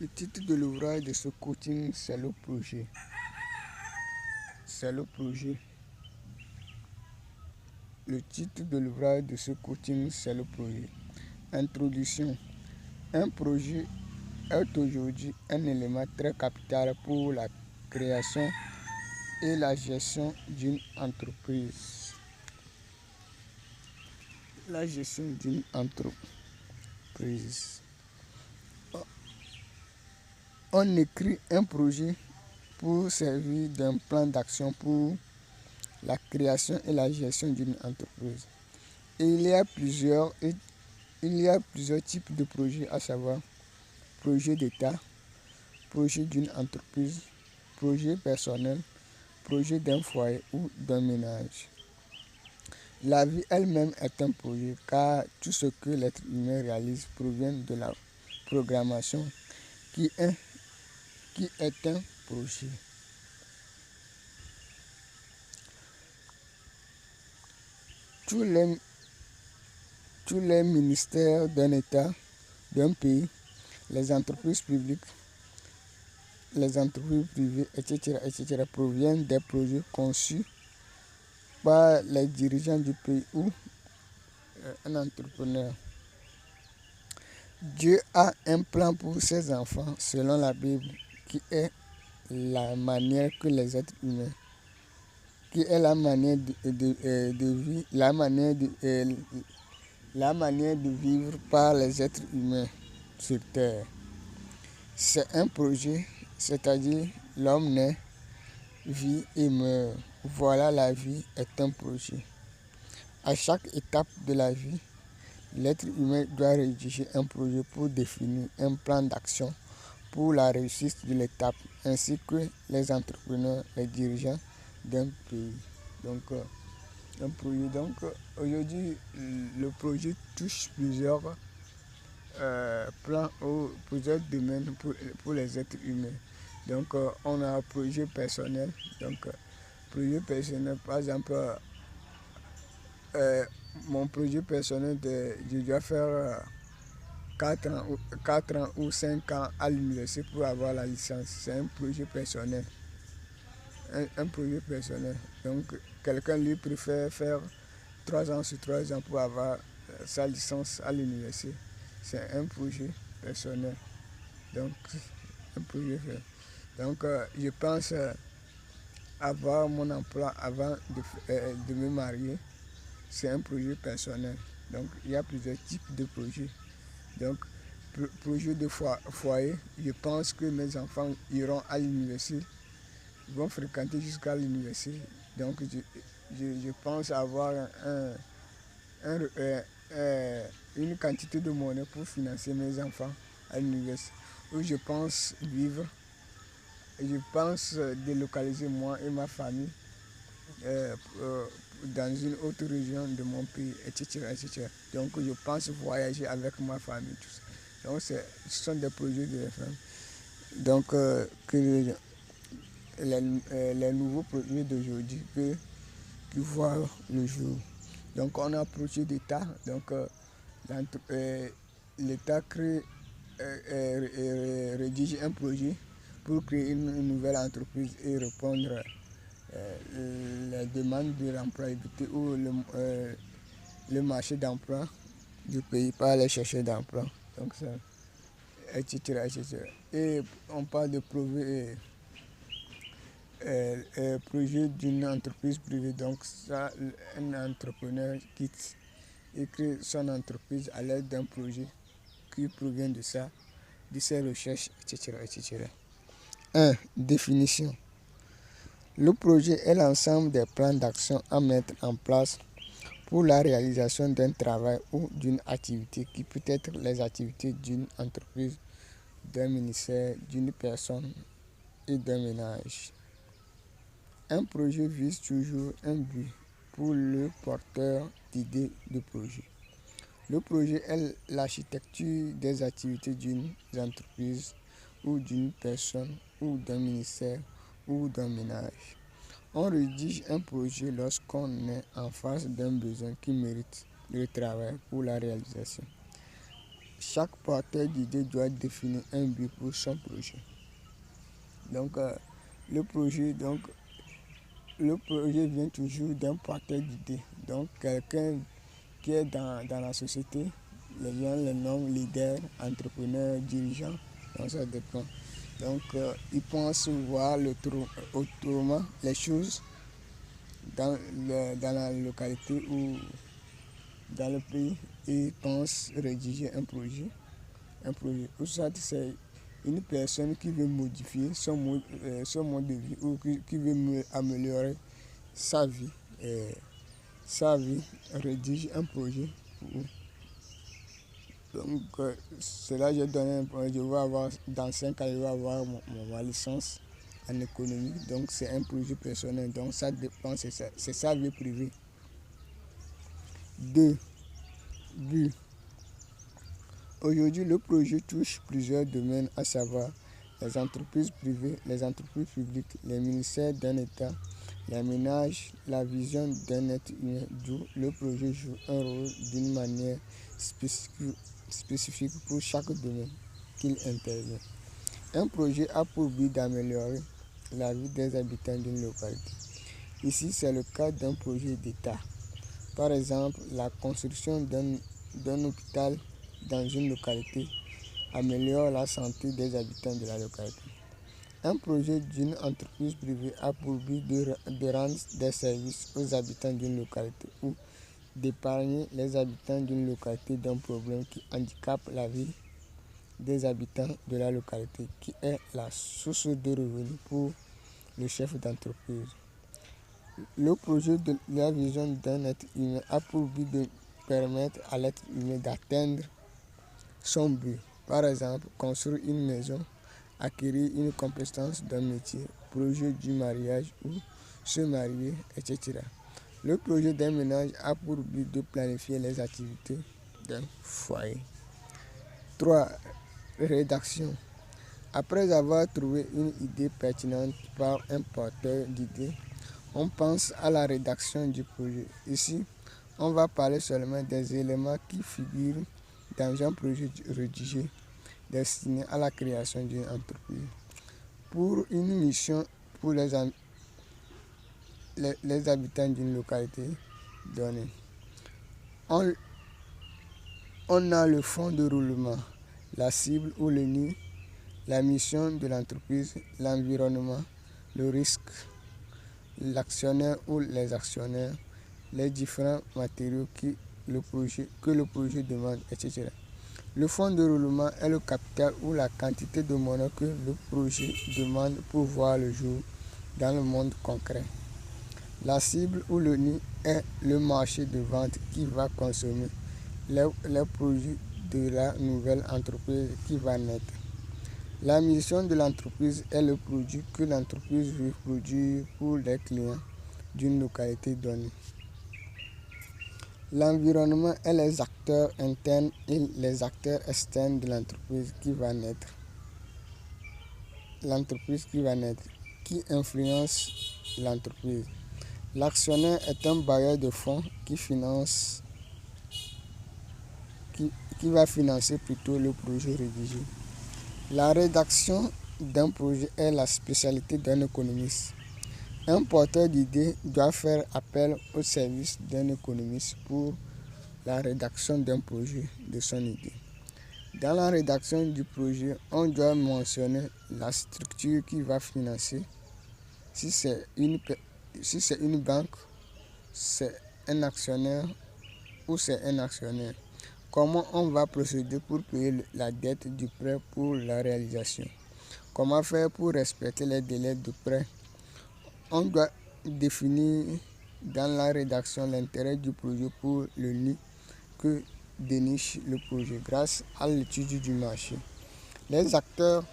Le titre de l'ouvrage de ce coaching, c'est le projet. C'est le projet. Le titre de l'ouvrage de ce coaching, c'est le projet. Introduction. Un projet est aujourd'hui un élément très capital pour la création et la gestion d'une entreprise. La gestion d'une entreprise. On écrit un projet pour servir d'un plan d'action pour la création et la gestion d'une entreprise. Et il y a plusieurs types de projets, à savoir projet d'État, projet d'une entreprise, projet personnel, projet d'un foyer ou d'un ménage. La vie elle-même est un projet car tout ce que l'être humain réalise provient de la programmation qui est un projet. Tous les ministères d'un État, d'un pays, les entreprises publiques, les entreprises privées, etc., proviennent des projets conçus par les dirigeants du pays ou un entrepreneur. Dieu a un plan pour ses enfants selon la Bible, qui est la manière que les êtres humains, qui est la manière de vie, la manière de vivre par les êtres humains sur terre. C'est un projet, c'est-à-dire l'homme naît, vit et meurt. Voilà, la vie est un projet. À chaque étape de la vie, l'être humain doit rédiger un projet pour définir un plan d'action pour la réussite de l'étape, ainsi que les entrepreneurs, les dirigeants d'un pays. Donc, un projet. Donc, aujourd'hui, le projet touche plusieurs plans ou plusieurs domaines pour les êtres humains. Donc, on a un projet personnel. Donc, projet personnel, par exemple, mon projet personnel, je dois faire 4 ans ou 5 ans à l'université pour avoir la licence. C'est un projet personnel. Un projet personnel. Donc, quelqu'un lui préfère faire 3 ans sur 3 ans pour avoir sa licence à l'université. C'est un projet personnel. Donc, un projet personnel. Donc, je pense avoir mon emploi avant de me marier. C'est un projet personnel. Donc, il y a plusieurs types de projets. Donc, projet de foyer, je pense que mes enfants iront à l'université, vont fréquenter jusqu'à l'université. Donc, je pense avoir une quantité de monnaie pour financer mes enfants à l'université. Où je pense vivre, je pense délocaliser moi et ma famille dans une autre région de mon pays, etc., etc. Donc, je pense voyager avec ma famille. Tout ça. Donc, ce sont des projets de femmes. Donc, les nouveaux projets d'aujourd'hui qui voient le jour. Donc, on a un projet d'État. Donc, l'État rédige un projet pour créer une nouvelle entreprise et répondre les demandes de l'employabilité ou le marché d'emploi du pays par les chercheurs d'emploi. Donc, ça, etc., etc. Et on parle de projet d'une entreprise privée. Donc, ça, un entrepreneur quitte et crée son entreprise à l'aide d'un projet qui provient de ça, de ses recherches, etc., etc. 1. Définition. Le projet est l'ensemble des plans d'action à mettre en place pour la réalisation d'un travail ou d'une activité qui peut être les activités d'une entreprise, d'un ministère, d'une personne et d'un ménage. Un projet vise toujours un but pour le porteur d'idées de projet. Le projet est l'architecture des activités d'une entreprise ou d'une personne ou d'un ministère ou d'un ménage. On rédige un projet lorsqu'on est en face d'un besoin qui mérite le travail pour la réalisation. chaque porteur d'idée doit définir un but pour son projet. Donc, le projet vient toujours d'un porteur d'idée. Donc, quelqu'un qui est dans la société, les gens le nomment leader, entrepreneur, dirigeant. Donc, ça dépend. Donc, ils pensent voir autrement les choses dans la localité ou dans le pays. Ils pensent rédiger un projet. Ou soit c'est une personne qui veut modifier son mode de vie ou qui veut améliorer sa vie. Rédige un projet. Donc, cela, j'ai donné un projet. Je vais avoir, dans 5 ans, je vais avoir ma licence en économie. Donc, c'est un projet personnel. Donc, ça dépend, c'est sa vie privée. 2. But. Aujourd'hui, le projet touche plusieurs domaines, à savoir les entreprises privées, les entreprises publiques, les ministères d'un État, les ménages, la vision d'un être humain, d'où le projet joue un rôle d'une manière spécifique pour chaque domaine qu'il intervient. Un projet a pour but d'améliorer la vie des habitants d'une localité. Ici, c'est le cas d'un projet d'État. Par exemple, la construction d'un hôpital dans une localité améliore la santé des habitants de la localité. Un projet d'une entreprise privée a pour but de rendre des services aux habitants d'une localité ou d'épargner les habitants d'une localité d'un problème qui handicape la vie des habitants de la localité, qui est la source de revenus pour le chef d'entreprise. Le projet de la vision d'un être humain a pour but de permettre à l'être humain d'atteindre son but. Par exemple, construire une maison, acquérir une compétence d'un métier, projet du mariage ou se marier, etc. Le projet d'un ménage a pour but de planifier les activités d'un foyer. 3. Rédaction. Après avoir trouvé une idée pertinente par un porteur d'idées, on pense à la rédaction du projet. Ici, on va parler seulement des éléments qui figurent dans un projet rédigé destiné à la création d'une entreprise. Pour une mission pour les habitants d'une localité donnée, on a le fond de roulement, la cible ou le nid, la mission de l'entreprise, l'environnement, le risque, l'actionnaire ou les actionnaires, les différents matériaux que le projet demande, etc. Le fonds de roulement est le capital ou la quantité de monnaie que le projet demande pour voir le jour dans le monde concret. La cible ou le nid est le marché de vente qui va consommer les produits de la nouvelle entreprise qui va naître. La mission de l'entreprise est le produit que l'entreprise veut produire pour les clients d'une localité donnée. L'environnement est les acteurs internes et les acteurs externes de l'entreprise qui va naître. L'entreprise qui va naître, qui influence l'entreprise. L'actionnaire est un bailleur de fonds qui va financer plutôt le projet rédigé. La rédaction d'un projet est la spécialité d'un économiste. Un porteur d'idées doit faire appel au service d'un économiste pour la rédaction d'un projet de son idée. Dans la rédaction du projet, on doit mentionner la structure qui va financer. Si c'est une banque, c'est un actionnaire ou c'est un actionnaire. Comment on va procéder pour payer la dette du prêt pour la réalisation. Comment faire pour respecter les délais de prêt. On doit définir dans la rédaction l'intérêt du projet pour le nid que déniche le projet grâce à l'étude du marché. Les acteurs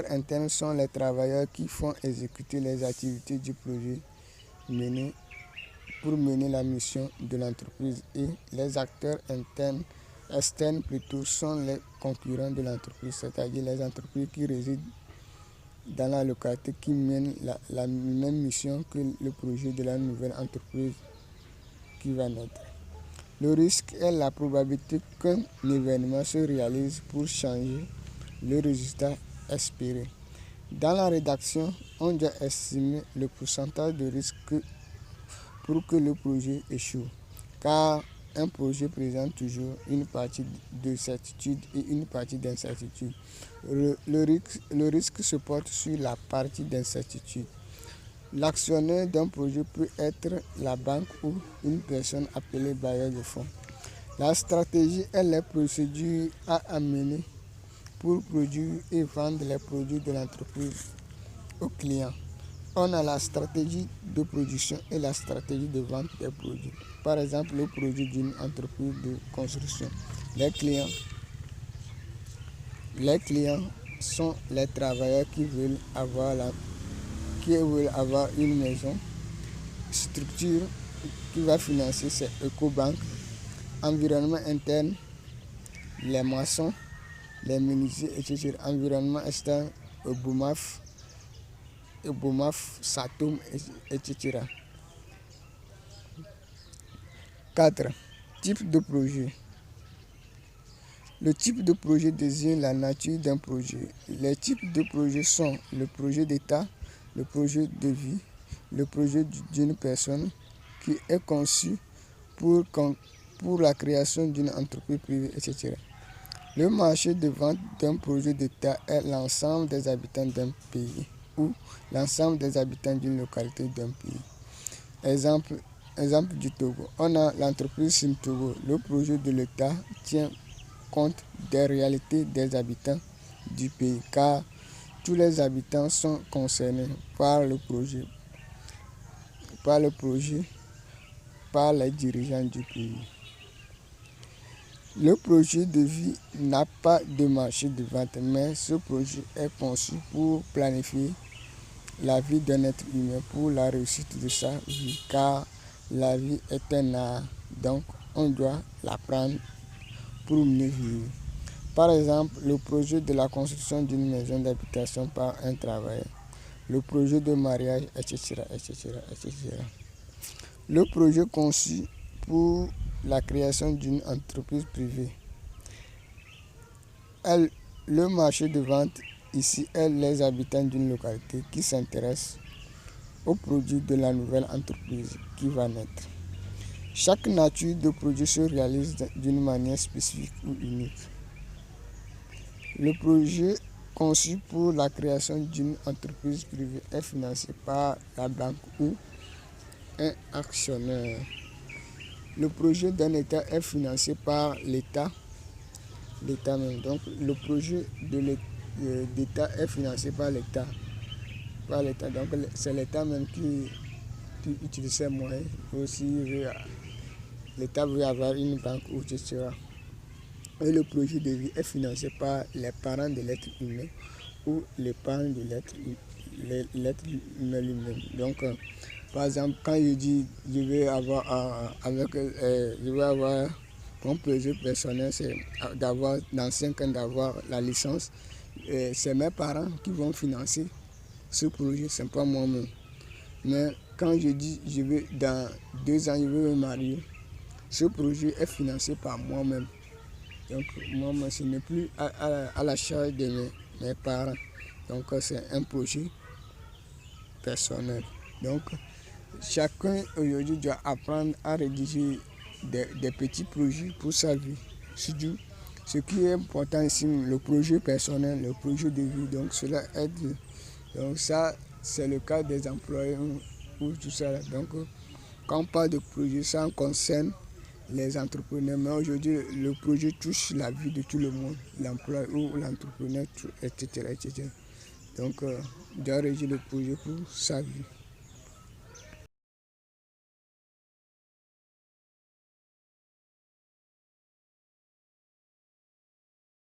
internes sont les travailleurs qui font exécuter les activités du projet pour mener la mission de l'entreprise, et les acteurs externes plutôt sont les concurrents de l'entreprise, c'est-à-dire les entreprises qui résident dans la localité qui mènent la même mission que le projet de la nouvelle entreprise qui va naître. Le risque est la probabilité qu'un événement se réalise pour changer le résultat espéré. Dans la rédaction, on doit estimer le pourcentage de risque pour que le projet échoue, car un projet présente toujours une partie de certitude et une partie d'incertitude. Le risque se porte sur la partie d'incertitude. L'actionnaire d'un projet peut être la banque ou une personne appelée bailleur de fonds. La stratégie est les procédures à amener pour produire et vendre les produits de l'entreprise aux clients. On a la stratégie de production et la stratégie de vente des produits. Par exemple, le produit d'une entreprise de construction. Les clients sont les travailleurs qui veulent avoir une maison. Structure qui va financer, c'est Ecobank. Environnement interne, les maçons, les menuisiers, etc. Environnement externe, Ebomaf, Satom, etc. 4. Type de projet. Le type de projet désigne la nature d'un projet. Les types de projets sont le projet d'État, le projet de vie, le projet d'une personne qui est conçu pour la création d'une entreprise privée, etc. Le marché de vente d'un projet d'État est l'ensemble des habitants d'un pays ou l'ensemble des habitants d'une localité d'un pays. Exemple du Togo. On a l'entreprise Sim Togo. Le projet de l'État tient compte des réalités des habitants du pays, car tous les habitants sont concernés par le projet, par les dirigeants du pays. Le projet de vie n'a pas de marché de vente, mais ce projet est conçu pour planifier la vie d'un être humain pour la réussite de sa vie, car la vie est un art, donc on doit l'apprendre pour mieux vivre. Par exemple, le projet de la construction d'une maison d'habitation par un travailleur, le projet de mariage, etc., etc., etc. Le projet conçu pour la création d'une entreprise privée. Le marché de vente ici est les habitants d'une localité qui s'intéressent aux produits de la nouvelle entreprise qui va naître. Chaque nature de projet se réalise d'une manière spécifique ou unique. Le projet conçu pour la création d'une entreprise privée est financé par la banque ou un actionnaire. Le projet d'un État est financé par l'État même. Donc le projet d'État est financé par l'État. Donc c'est l'État même qui utilise ces moyens. Aussi, l'État veut avoir une banque, etc. Et le projet de vie est financé par les parents de l'être humain ou les parents de l'être humain lui-même. Donc, par exemple, quand je dis je vais avoir mon projet personnel, c'est d'avoir dans 5 ans d'avoir la licence. C'est mes parents qui vont financer ce projet, c'est pas moi-même. Mais quand je dis dans 2 ans, je veux me marier, ce projet est financé par moi-même. Donc moi, ce n'est plus à la charge de mes parents. Donc c'est un projet personnel. Donc chacun aujourd'hui doit apprendre à rédiger des petits projets pour sa vie. Ce qui est important ici, le projet personnel, le projet de vie, donc cela aide. Donc ça, c'est le cas des employés ou tout ça. Donc quand on parle de projet, ça concerne les entrepreneurs. Mais aujourd'hui, le projet touche la vie de tout le monde, l'emploi ou l'entrepreneur, etc., etc. Donc, on doit régir le projet pour sa vie.